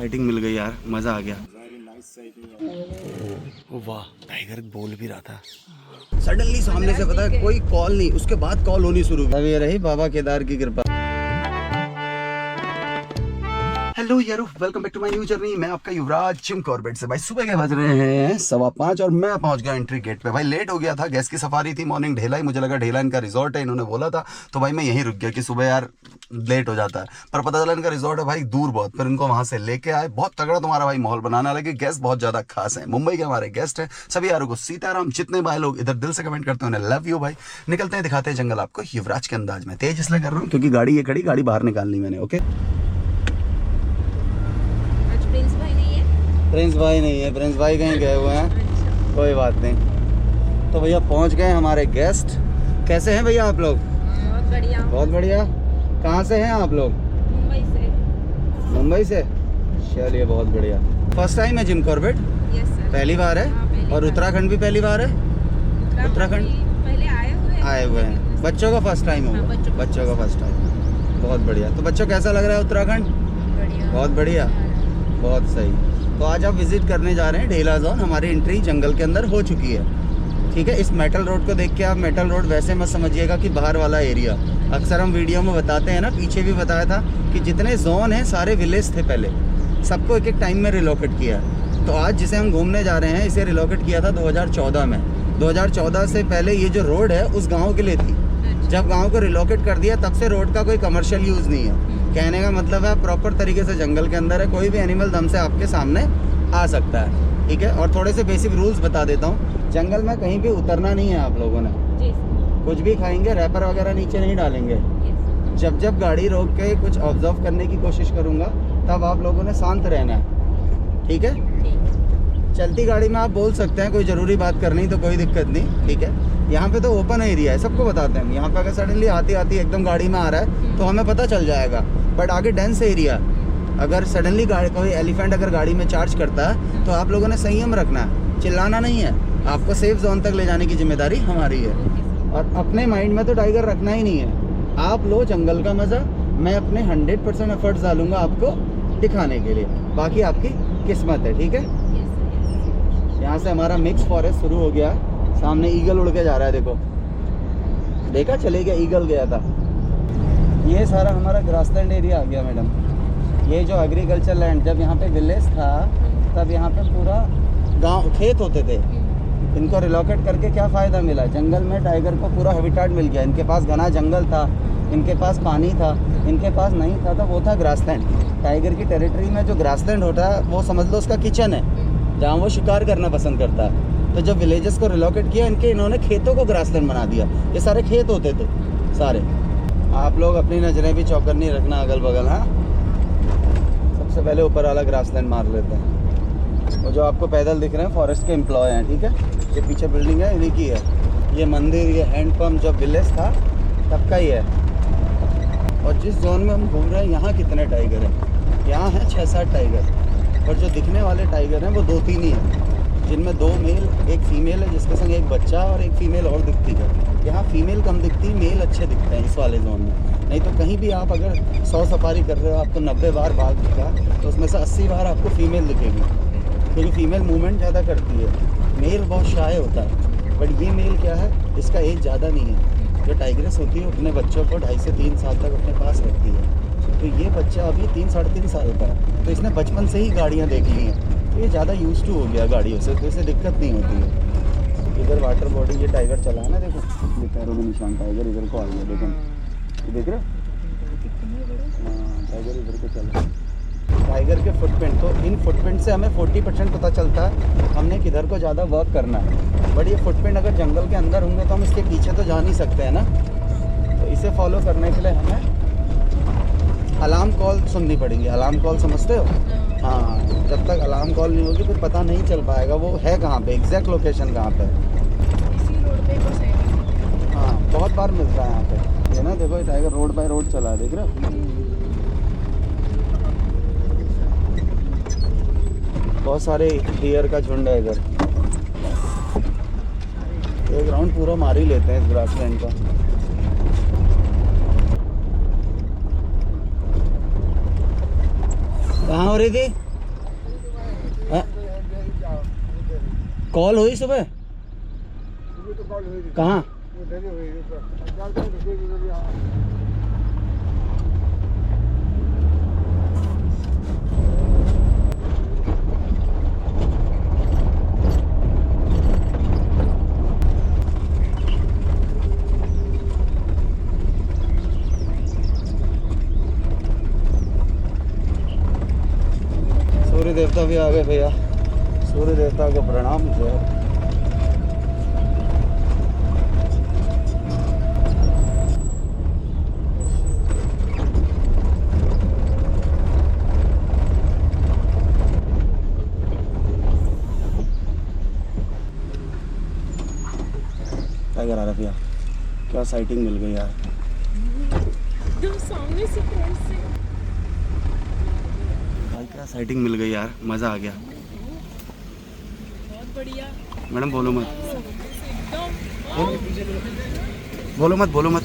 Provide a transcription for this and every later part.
Sighting मिल गई यार, मजा आ गया। वाह, टाइगर बोल भी रहा था। सडनली सामने से पता है कोई कॉल नहीं, उसके बाद कॉल होनी शुरू। अब ये रही बाबा केदार की कृपा। हेलो यारो, welcome back to my new journey. मैं आपका युवराज जिम कॉर्बेट से। भाई सुबह के बज रहे हैं 5:15 और मैं पहुंच गया एंट्री गेट पे। भाई लेट हो गया था, गैस की सफारी थी मॉर्निंग। ढेला ही मुझे लगा ढेला इनका रिजॉर्ट है, इन्होंने बोला था, तो भाई मैं यहीं रुक गया कि सुबह यार लेट हो जाता है। पर पता चला इनका रिजॉर्ट है भाई दूर बहुत। फिर इनको वहां से लेके आए। बहुत तगड़ा तुम्हारा भाई माहौल बनाना लगे। गेस्ट बहुत ज्यादा खास है, मुंबई के हमारे गेस्ट हैं सभी यारों को सीताराम। जितने भाई लोग इधर दिल से कमेंट करते हैं उन्हें लव यू भाई। निकलते हैं, दिखाते हैं जंगल आपको युवराज के अंदाज में। तेज इसलिए कर रहा हूँ क्योंकि गाड़ी ये खड़ी, गाड़ी बाहर निकालनी मैंने। ओके, प्रिंस भाई नहीं है, प्रिंस भाई कहीं गए हुए हैं। कोई बात नहीं। तो भैया पहुंच गए हमारे गेस्ट। कैसे हैं भैया आप लोग? बहुत बढ़िया। बहुत बढ़िया। कहाँ से हैं आप लोग? मुंबई से। मुंबई से, चलिए बहुत बढ़िया। फर्स्ट टाइम है जिम कॉर्बेट? Yes sir. पहली बार है। पहली और बार। उत्तराखंड भी पहली बार है? उत्तराखंड पहले आए हुए हैं। बच्चों का फर्स्ट टाइम होगा? बच्चों का फर्स्ट टाइम, बहुत बढ़िया। तो बच्चों कैसा लग रहा है उत्तराखंड? बढ़िया। बहुत बढ़िया, बहुत सही। तो आज आप विजिट करने जा रहे हैं ढेला जोन। हमारी एंट्री जंगल के अंदर हो चुकी है, ठीक है। इस मेटल रोड को देख के आप मेटल रोड वैसे मत समझिएगा कि बाहर वाला एरिया। अक्सर हम वीडियो में बताते हैं ना, पीछे भी बताया था कि जितने जोन हैं सारे विलेज थे पहले, सबको एक एक टाइम में रिलोकेट किया है। तो आज जिसे हम घूमने जा रहे हैं इसे रिलोकेट किया था 2014 में। 2014 से पहले ये जो रोड है उस गाँव के लिए थी। जब गांव को रिलोकेट कर दिया तब से रोड का कोई कमर्शियल यूज़ नहीं है। कहने का मतलब है प्रॉपर तरीके से जंगल के अंदर है, कोई भी एनिमल दम से आपके सामने आ सकता है, ठीक है। और थोड़े से बेसिक रूल्स बता देता हूँ। जंगल में कहीं भी उतरना नहीं है आप लोगों ने। जी। कुछ भी खाएंगे रैपर वगैरह नीचे नहीं डालेंगे। जब गाड़ी रोक के कुछ ऑब्जर्व करने की कोशिश करूँगा तब आप लोगों ने शांत रहना है, ठीक है। चलती गाड़ी में आप बोल सकते हैं, कोई ज़रूरी बात करनी तो कोई दिक्कत नहीं, ठीक है। यहाँ पे तो ओपन एरिया है, सबको बताते हैं। यहाँ पे अगर सडनली आती एकदम गाड़ी में आ रहा है तो हमें पता चल जाएगा, बट आगे डेंस एरिया। अगर सडनली गाड़ी कोई एलिफेंट अगर गाड़ी में चार्ज करता है तो आप लोगों ने संयम रखना है, चिल्लाना नहीं है। आपको सेफ जोन तक ले जाने की जिम्मेदारी हमारी है। और अपने माइंड में तो टाइगर रखना ही नहीं है। आप लो जंगल का मज़ा, मैं अपने 100% एफर्ट्स डालूंगा आपको दिखाने के लिए, बाकी आपकी किस्मत है, ठीक है। यहाँ से हमारा मिक्स फॉरेस्ट शुरू हो गया। सामने ईगल उड़ के जा रहा है, देखो, देखा चले गया, ईगल गया था। ये सारा हमारा ग्रासलैंड एरिया आ गया मैडम। ये जो एग्रीकल्चर लैंड, जब यहाँ पे विलेज था तब यहाँ पे पूरा गांव खेत होते थे। इनको रिलोकेट करके क्या फ़ायदा मिला? जंगल में टाइगर को पूरा हैबिटेट मिल गया। इनके पास घना जंगल था, इनके पास पानी था, इनके पास नहीं था तो वो था ग्रासलैंड। टाइगर की टेरिटरी में जो ग्रासलैंड होता है वो समझ लो उसका किचन है, जहाँ वो शिकार करना पसंद करता है। तो जब विलेजेस को रिलोकेट किया इन्होंने खेतों को ग्रासलैंड बना दिया। ये सारे खेत होते थे सारे। आप लोग अपनी नज़रें भी चौकन्नी रखना अगल बगल। हाँ, सबसे पहले ऊपर वाला ग्रासलैंड मार लेते हैं। और जो आपको पैदल दिख रहे हैं फॉरेस्ट के एम्प्लॉय हैं, ठीक है। ये पीछे बिल्डिंग है इन्हीं की है। ये मंदिर, ये हैंडपम्प जब विलेज था तब का ही है। और जिस जोन में हम घूम रहे हैं यहाँ कितने टाइगर हैं? यहाँ हैं 6-7 टाइगर। और जो दिखने वाले टाइगर हैं वो 2-3 ही हैं, जिनमें 2 मेल 1 फीमेल है, जिसके संग एक बच्चा और एक फीमेल और दिखती है। यहाँ फीमेल कम दिखती, मेल अच्छे दिखते हैं इस वाले जोन में। नहीं तो कहीं भी आप अगर 100 सफारी कर रहे हो आपको 90 बार बाघ दिखा तो उसमें से 80 बार आपको फीमेल दिखेगी, क्योंकि फीमेल मूवमेंट ज़्यादा करती है। मेल बहुत शाय होता है, बट ये मेल क्या है, इसका एज ज़्यादा नहीं है। जो टाइग्रेस होती है अपने बच्चों को 2.5 से 3 साल तक अपने पास रखती है। तो ये बच्चा अभी 3-3.5 साल का है, तो इसने बचपन से ही गाड़ियाँ देख ली हैं, तो ये ज़्यादा यूज टू हो गया गाड़ियों से, तो इसे दिक्कत नहीं होती है। इधर वाटर बॉडी ये टाइगर चला है ना, देखो ये पैरों में निशान टाइगर इधर को आ गया, देखो ये देख रहे हो। हाँ, टाइगर इधर को चला। टाइगर के फुटप्रिंट, तो इन फुटप्रिंट से हमें 40% पता चलता है हमने किधर को ज़्यादा वर्क करना है। बट ये फुटप्रिंट अगर जंगल के अंदर होंगे तो हम इसके पीछे तो जा नहीं सकते हैं ना। तो इसे फॉलो करने के लिए हमें अलार्म कॉल सुननी पड़ेगी। अलार्म कॉल समझते हो? हाँ, जब तक अलार्म कॉल नहीं होगी फिर पता नहीं चल पाएगा वो है कहाँ पे, एग्जैक्ट लोकेशन कहाँ पे। इसी रोड पे को साइड। हाँ, बहुत बार मिलता है यहाँ पे। ये ना देखो, ये टाइगर रोड बाय रोड चला है, देख रहे हो। बहुत सारे डियर का झुंड है इधर। एक राउंड पूरा मार ही लेते हैं इस ग्रासलैंड का। कहाँ हो रही थी? कॉल हुई सुबह? कहाँ? सूर्य देवता भी आ गए भैया। सूर्य देवता को प्रणाम। जय। क्या करा रहा भैया? क्या साइटिंग मिल गई यार। सामने से फ्रंट से भाई क्या साइटिंग मिल गई यार, मज़ा आ गया। बहुत बढ़िया। मैडम बोलो मत, सामने से एकदम बोलो मत, बोलो मत।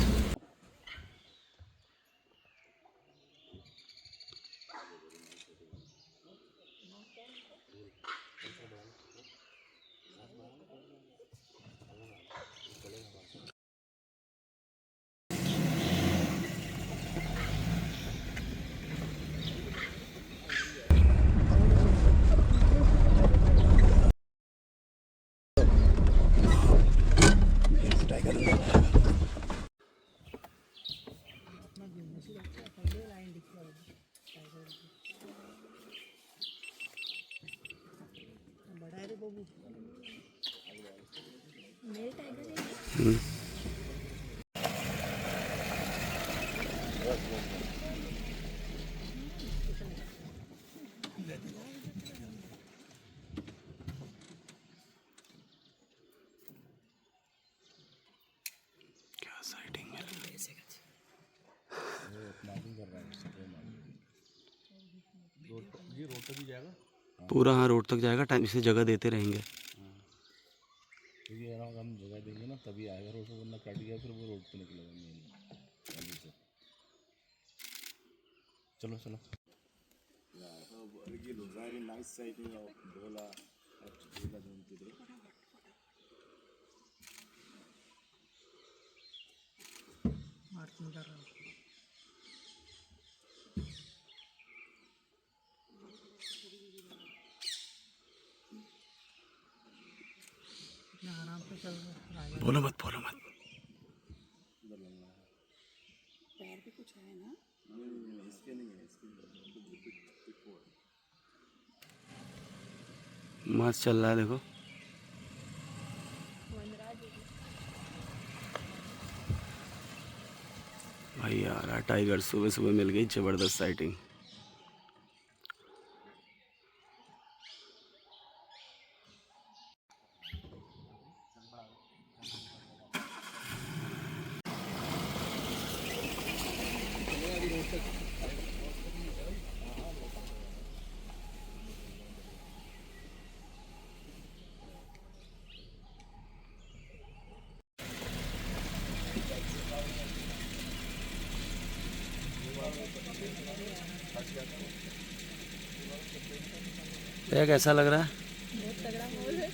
क्या साइटिंग है। पूरा हाँ रोड तक जाएगा। टाइम से जगह देते रहेंगे। क्योंकि अगर हम जगह देंगे ना तभी आएगा रोड से, वरना कट गया फिर वो रोड पे निकलेगा मेन गली से। चलो चलो। Very nice sighting of Bhola at Bhola Dam today. बोलो मत, बोलो मत। पैर पे कुछ है ना। इसके नहीं है, इसके मस्त चल रहा है देखो। भाई यार टाइगर सुबह सुबह मिल गई, जबरदस्त साइटिंग। भैया कैसा लग रहा है? बहुत तगड़ा माहौल है।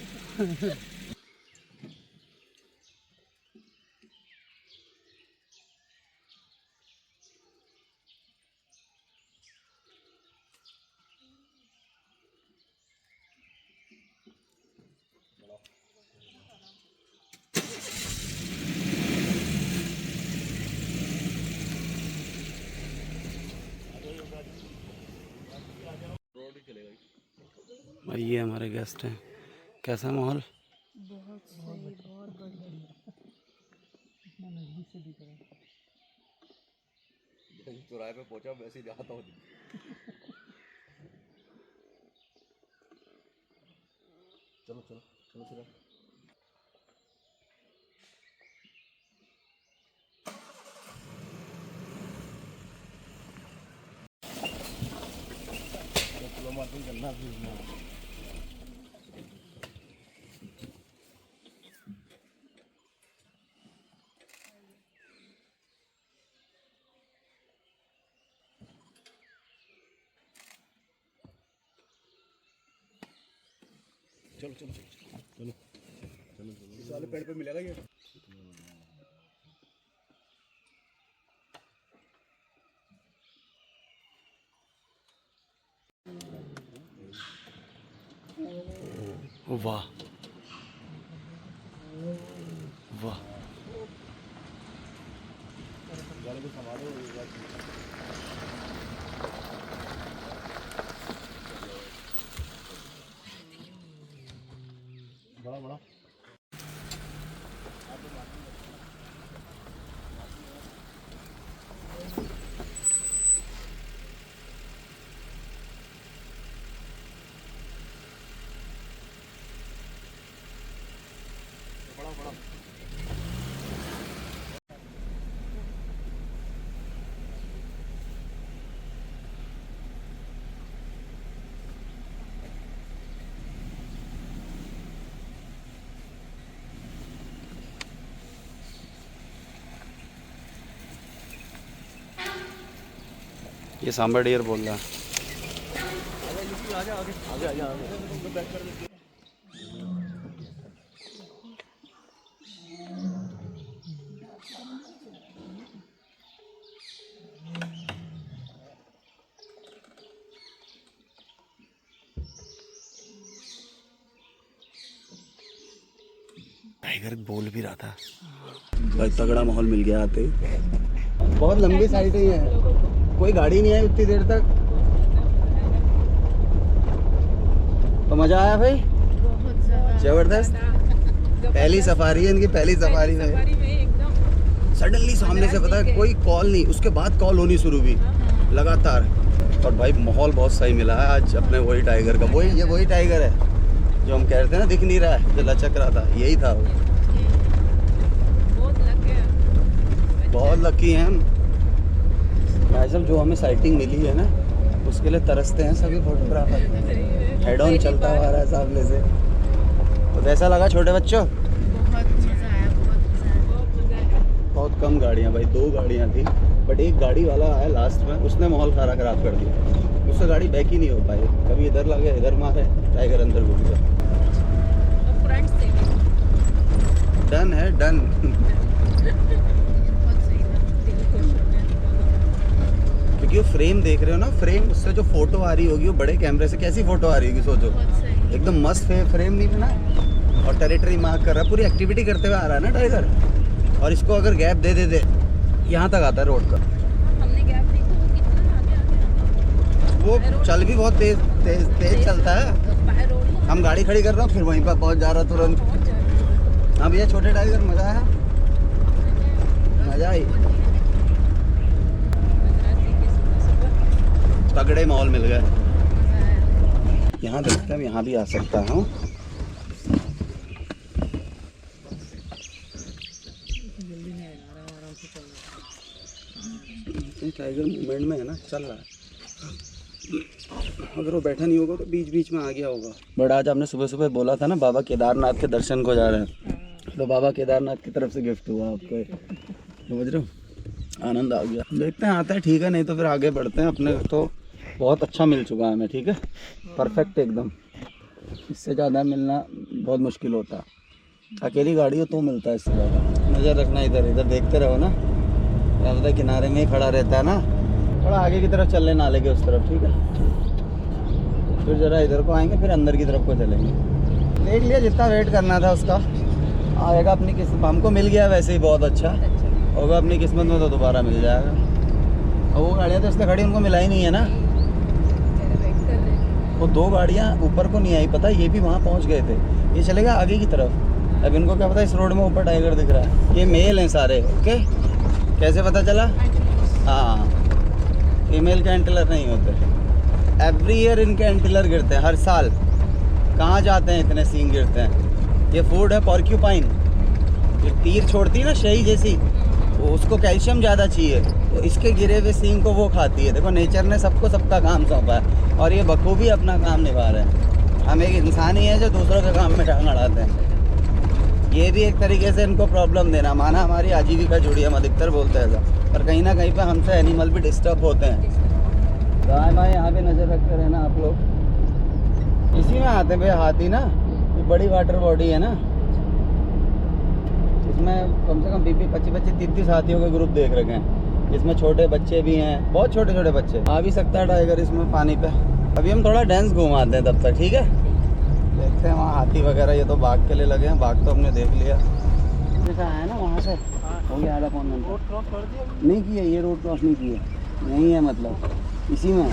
भाई ये हमारे गेस्ट हैं। कैसा माहौल? बहुत सही, बहुत बढ़िया। चौराहे पे पहुंचा वैसे ही जाता हूँ। चलो चलो चलो चलो। चलो मार्किंग करना भी। चलो चलो चलो। इस वाले पेड़ पे मिलेगा ये। वाह वाह, बड़ा बड़ा ये सांबर डियर बोल रहा है। आगे आगे आगे आगे बैक कर दे। टाइगर बोल भी रहा था। भाई तगड़ा माहौल मिल गया आते ही। बहुत लंबी साइड ही है, कोई गाड़ी नहीं आई उतनी देर तक, तो मजा आया भाई, बहुत ज्यादा जबरदस्त। पहली सफारी है इनकी, पहली सफारी में एकदम सडनली सामने से पता है कोई कॉल नहीं, उसके बाद कॉल होनी शुरू हुई लगातार। और भाई माहौल बहुत सही मिला है आज अपने वही टाइगर का। वही टाइगर है जो हम कह रहे थे ना, दिख नहीं रहा है, जो लचक रहा था, यही था वो। बहुत लकी हैं हम भाई साहब, जो हमें साइटिंग मिली है ना उसके लिए तरसते हैं सभी फोटोग्राफर। हेड ऑन चलता हुआ रहा है सामने से। तो कैसा लगा छोटे बच्चों? बहुत मजा आया, बहुत मजा आया। बहुत कम गाड़ियाँ भाई, 2 गाड़ियाँ थी, बट एक गाड़ी वाला आया लास्ट में, उसने माहौल सारा खराब कर दिया। उससे गाड़ी बैक ही नहीं हो पाई, कभी इधर लगे इधर मारे, टाइगर अंदर घुस गया। फ्रंट से डन है डन। बहुत सही था, दिल खुश हो गया। क्योंकि वो फ्रेम देख रहे हो ना, फ्रेम उससे जो फोटो आ रही होगी वो बड़े कैमरे से कैसी फोटो आ रही होगी सोचो। बहुत सही। एकदम मस्त फ्रेम नहीं बना, और टेरिटरी मार्क कर रहा है, पूरी एक्टिविटी करते हुए आ रहा है ना टाइगर। और इसको अगर गैप दे दे यहाँ तक आता है रोड का। हमने गैप देखा, वो कितना आगे वो चल भी बहुत तेज चलता है। बाहर रोड हम गाड़ी खड़ी कर रहे हैं फिर वहीं पर पहुँच जा रहा तुरंत। पहुंच जाए। हाँ भैया छोटे टाइगर, मजा आया? मजा आई, तगड़े माहौल मिल गए। यहाँ देखते हैं, यहाँ भी आ सकता हूँ। टाइगर मूवमेंट में है ना, चल रहा है। अगर वो बैठा नहीं होगा तो बीच बीच में आ गया होगा। बट आज आपने सुबह सुबह बोला था ना बाबा केदारनाथ के दर्शन को जा रहे हैं, तो बाबा केदारनाथ की तरफ से गिफ्ट हुआ आपको, समझ रहे हो? आनंद आ गया। देखते हैं आता है ठीक है, नहीं तो फिर आगे बढ़ते हैं। अपने तो बहुत अच्छा मिल चुका है हमें, ठीक है, परफेक्ट एकदम। इससे ज़्यादा मिलना बहुत मुश्किल होता है। अकेली गाड़ी हो तो मिलता है इससे ज़्यादा। नज़र रखना इधर, इधर देखते रहो ना, क्या पता किनारे में ही खड़ा रहता है ना। थोड़ा आगे की तरफ चल ले, नाले के उस तरफ, ठीक है। फिर ज़रा इधर को आएंगे, फिर अंदर की तरफ को चलेंगे। देख लिया जितना वेट करना था उसका, आएगा अपनी किस्मत। हमको मिल गया वैसे ही बहुत अच्छा होगा, अपनी किस्मत में तो दोबारा मिल जाएगा। और वो गाड़ियाँ तो इसलिए खड़ी, उनको मिला ही नहीं है ना। वो 2 गाड़ियाँ ऊपर को नहीं आई, पता, ये भी वहाँ पहुँच गए थे, ये चले गए आगे की तरफ। अब इनको क्या पता इस रोड में ऊपर टाइगर दिख रहा है। ये मेल हैं सारे, ओके। कैसे पता चला? हाँ, फीमेल के एंटीलर नहीं होते। एवरी ईयर इनके एंटीलर गिरते हैं, हर साल। कहाँ जाते हैं इतने सींग गिरते हैं? ये फूड है पॉर्क्यूपाइन, ये तीर छोड़ती है ना शही जैसी, तो उसको कैल्शियम ज़्यादा चाहिए, तो इसके गिरे हुए सींग को वो खाती है। देखो नेचर ने सबको सबका काम सौंपा है, और ये बखूबी अपना काम निभा रहे हैं। हम एक इंसान ही है जो दूसरों के काम में टांग अड़ाते हैं। ये भी एक तरीके से इनको प्रॉब्लम देना, माना हमारी आजीविका जुड़ी, हम अधिकतर बोलते हैं ऐसा, पर कहीं ना कहीं पे हमसे एनिमल भी डिस्टर्ब होते हैं। गाय भाई यहाँ पे नज़र रखते रहना आप लोग। इसी में आते हैं भैया हाथी ना, ये बड़ी वाटर बॉडी है ना, इसमें कम से कम 20-25 हाथियों के ग्रुप देख रखे हैं, जिसमें छोटे बच्चे भी हैं, बहुत छोटे छोटे बच्चे। आ भी सकता है टाइगर इसमें पानी पे। अभी हम थोड़ा डेंस घुमाते हैं तब तक, ठीक है। देखते हैं वहाँ हाथी वगैरह, ये तो बाघ के लिए लगे हैं, बाघ तो हमने देख लिया। जैसा है ना वहाँ से हो गया आधा पौन घंटा। रोड क्रॉस कर दिया नहीं किया, ये रोड क्रॉस नहीं किया, नहीं है मतलब इसी में।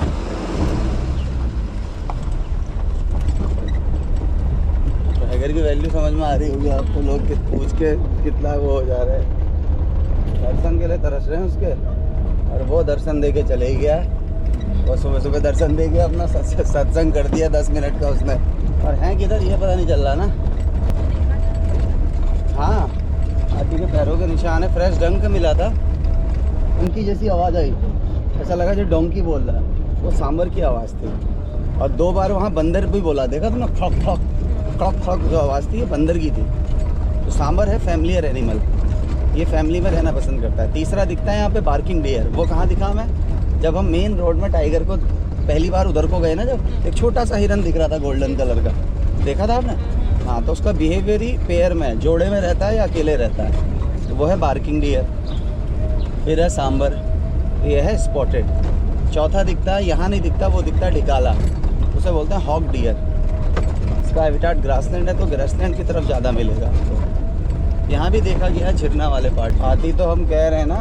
टाइगर की वैल्यू समझ में आ रही होगी आपको, लोग पूछ के कितना वो हो जा रहे हैं, दर्शन के लिए तरस रहे हैं उसके। और वो दर्शन दे के चले गया, वो सुबह सुबह दर्शन दे के अपना सत्संग कर दिया 10 मिनट का उसने। और हैं किधर ये पता नहीं चल रहा ना। हाँ, हाथी के पैरों के निशान है, फ्रेश डंक मिला था, उनकी जैसी आवाज़ आई, ऐसा लगा जो डोंकी बोल रहा है, वो सांबर की आवाज़ थी। और 2 बार वहाँ बंदर भी बोला, देखा तुमने, खड़क खड़क खड़क खड़क जो आवाज़ थी ये बंदर की थी। तो सांबर है फैमिलियर एनिमल, ये फैमिली में रहना पसंद करता है। तीसरा दिखता है यहाँ पे बार्किंग डियर, वो कहाँ दिखा मैं, जब हम मेन रोड में टाइगर को पहली बार उधर को गए ना, जब एक छोटा सा हिरन दिख रहा था गोल्डन कलर का, देखा था आपने। हाँ, तो उसका बिहेवियर ही पेयर में, जोड़े में रहता है या अकेले रहता है, तो वो है बार्किंग डियर। फिर है सांबर, ये है स्पॉटेड। चौथा दिखता है, यहाँ नहीं दिखता, वो दिखता है डिकाला, उसे बोलते हैं हॉक डियर। इसका हैबिटेट ग्रासलैंड है, तो ग्रासलैंड की तरफ ज़्यादा मिलेगा आपको। यहाँ भी देखा गया है झरना वाले पार्ट। हाथी तो हम कह रहे हैं ना,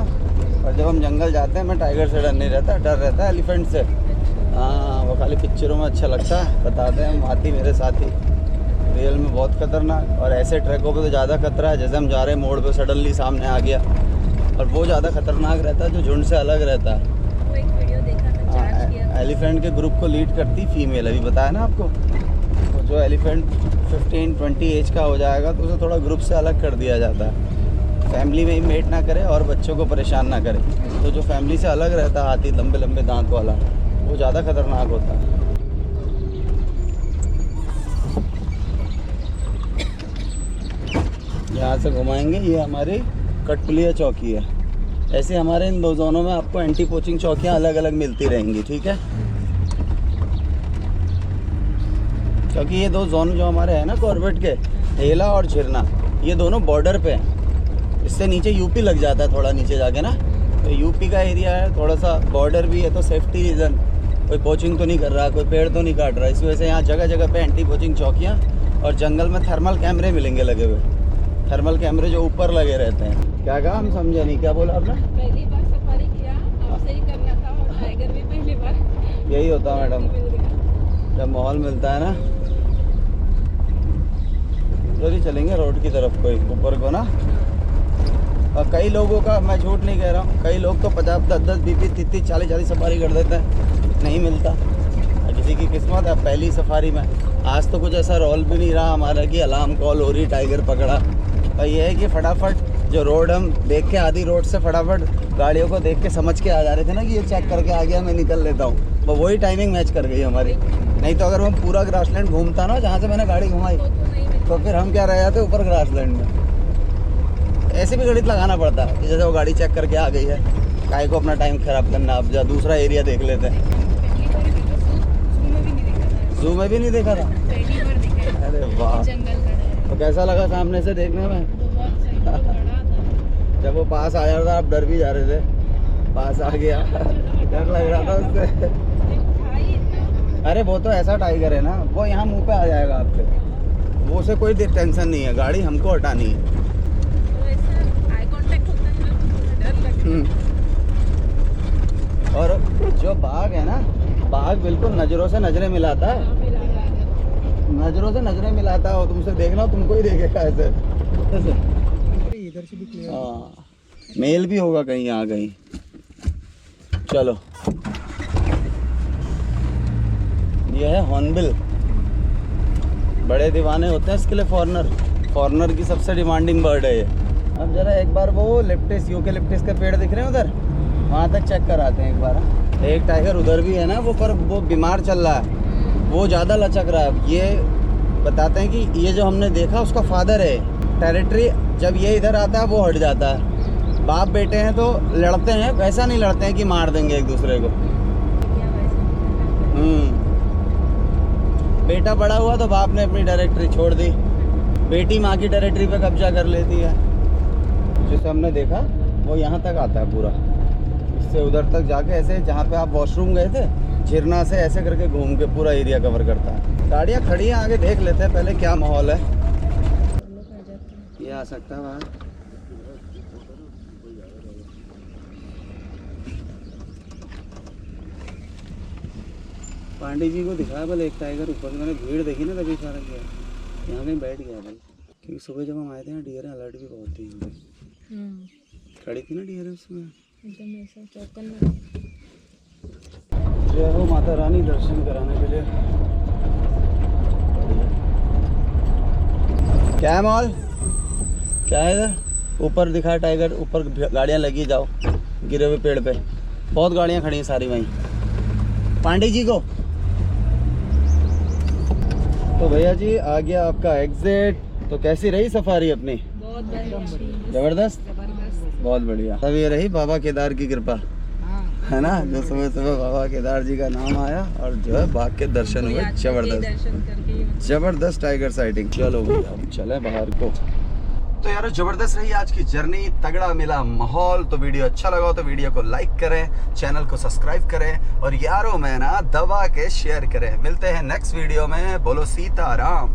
और जब हम जंगल जाते हैं मैं टाइगर से डर नहीं रहता, डर रहता है एलिफेंट से। हाँ, वो खाली पिक्चरों में अच्छा लगता है, बताते हैं हम, हाथी मेरे साथी, रियल में बहुत खतरनाक। और ऐसे ट्रैकों पे तो ज़्यादा खतरा है, जैसे हम जा रहे हैं मोड़ पे सडनली सामने आ गया, और वो ज़्यादा खतरनाक रहता है जो झुंड से अलग रहता है। वो एक वीडियो देखा था, चार्ज किया था। एलिफेंट के ग्रुप को लीड करती फीमेल, अभी बताया ना आपको। तो जो एलिफेंट 15-20 एज का हो जाएगा तो उसे थोड़ा ग्रुप से अलग कर दिया जाता है, फैमिली में ही मेट ना करे और बच्चों को परेशान ना करे। तो जो फैमिली से अलग रहता है हाथी, लंबे लंबे दांत वाला, वो ज़्यादा खतरनाक होता है। यहाँ से घुमाएंगे, ये हमारी कठपुलिया चौकी है। ऐसे हमारे इन 2 जोनों में आपको एंटी पोचिंग चौकियाँ अलग अलग मिलती रहेंगी, ठीक है। क्योंकि ये 2 जोन जो हमारे हैं ना कॉर्बेट के, हेला और झिरना, ये दोनों बॉर्डर पे हैं। इससे नीचे यूपी लग जाता है, थोड़ा नीचे जाके ना, तो यूपी का एरिया है, थोड़ा सा बॉर्डर भी है, तो सेफ्टी रीज़न, कोई पोचिंग तो नहीं कर रहा, कोई पेड़ तो नहीं काट रहा, इस वजह से यहाँ जगह जगह पे एंटी पोचिंग चौकियाँ। और जंगल में थर्मल कैमरे मिलेंगे लगे हुए, थर्मल कैमरे जो ऊपर लगे रहते हैं। क्या कहा, हम समझे नहीं, क्या बोला आपने। पहली बार सफारी किया, आपसे ही करना था, और टाइगर भी पहली बार। यही होता है मैडम, मिल गया। जब माहौल मिलता है ना। उधर ही चलेंगे रोड की तरफ, कोई ऊपर को ना। और कई लोगों का, मैं झूठ नहीं कह रहा हूँ, कई लोग तो 50, 10, 20, 30, 40 सफारी कर देते हैं, नहीं मिलता। किसी की किस्मत है, पहली सफारी में। आज तो कुछ ऐसा रोल भी नहीं रहा हमारा कि अलार्म कॉल हो रही, टाइगर पकड़ा। और ये है कि फटाफट जो रोड हम देख के, आधी रोड से फटाफट गाड़ियों को देख के समझ के आ जा रहे थे ना कि ये चेक करके आ गया, मैं निकल लेता हूँ, वो वही टाइमिंग मैच कर गई हमारी। नहीं तो अगर हम पूरा ग्रासलैंड घूमता ना जहाँ से मैंने गाड़ी घुमाई, तो फिर हम क्या रह जाते ऊपर ग्रासलैंड में। ऐसे भी घड़ी लगाना पड़ता है कि जैसे वो गाड़ी चेक करके आ गई है, काहे को अपना टाइम खराब करना, अब जा दूसरा एरिया देख लेते हैं। जू में भी नहीं देखा था, पहली बार देखा है। अरे वाह। जंगल खड़ा है, तो कैसा लगा सामने से देखने में। तो बहुत सही, बहुत बड़ा था। जब वो पास आ जा रहा था आप डर भी जा रहे थे, पास आ गया डर लग रहा था उससे। था ही इतना। अरे वो तो ऐसा टाइगर है ना, वो यहाँ मुंह पे आ जाएगा आपके, वो उसे कोई टेंशन नहीं है, गाड़ी हमको हटानी है। तो ऐसा आई कांटेक्ट होता है ना, तो डर लगता है। और जो बाघ है ना, बाघ बिल्कुल नज़रों से नज़रें मिलाता है, नज़रों से नज़रें मिलाता है, और तुमसे देखना तुमको ही देखेगा ऐसे। इधर से भी हाँ, मेल भी होगा कहीं यहाँ कहीं। चलो, ये है हॉर्नबिल, बड़े दीवाने होते हैं इसके लिए फॉरनर की सबसे डिमांडिंग बर्ड है ये। अब जरा एक बार वो लिप्टिस, यूकेलिप्टिस के पेड़ दिख रहे हैं उधर, वहाँ तक चेक कराते हैं एक बार। एक टाइगर उधर भी है ना वो, पर वो बीमार चल रहा है, वो ज़्यादा लचक रहा है। ये बताते हैं कि ये जो हमने देखा उसका फादर है। टेरिटरी जब ये इधर आता है वो हट जाता है, बाप बेटे हैं तो लड़ते हैं, वैसा नहीं लड़ते हैं कि मार देंगे एक दूसरे को। बेटा बड़ा हुआ तो बाप ने अपनी डायरेक्टरी छोड़ दी, बेटी माँ की डायरेक्टरी पे कब्जा कर लेती है। जिसे हमने देखा वो यहाँ तक आता है पूरा, इससे उधर तक जाके ऐसे जहाँ पे आप वॉशरूम गए थे झिरना से ऐसे करके घूम के पूरा एरिया कवर करता है। गाड़ियाँ खड़ी हैं, आगे देख लेते हैं पहले क्या माहौल है। ये आ सकता है बाहर। पांडे जी को दिखाया भले एक टाइगर ऊपर से, मैंने भीड़ देखी ना तभी इशारा किया, यहाँ कहीं बैठ गया भाई। क्योंकि सुबह जब हम आए थे यहाँ डियर अलर्ट भी बहुत थी यहाँ पे, खड़ी थी ना डियर उसमें एकदम ऐसा चौकन में। जय हो माता रानी, दर्शन कराने के लिए। क्या है मॉल, क्या है इधर? ऊपर दिखा टाइगर, ऊपर गाड़ियाँ लगी, जाओ गिरे हुए पेड़ पे बहुत गाड़ियाँ खड़ी हैं सारी वहीं। पांडे जी को तो भैया जी आ गया आपका एग्जिट। तो कैसी रही सफारी अपनी? बहुत बढ़िया, जबरदस्त, जबरदस्त। बहुत बढ़िया। तब ये रही बाबा केदार की कृपा, है ना, जो सुबह सुबह बाबा केदार जी का नाम आया और जो है बाघ के दर्शन हुए। जबरदस्त, दर्शन करके जबरदस्त टाइगर साइटिंग। चलो भैया अब चले बाहर को। तो यार जबरदस्त रही आज की जर्नी, तगड़ा मिला माहौल। तो वीडियो अच्छा लगा हो तो वीडियो को लाइक करें, चैनल को सब्सक्राइब करें और यारों में ना दबा के शेयर करें। मिलते हैं नेक्स्ट वीडियो में। बोलो सीताराम।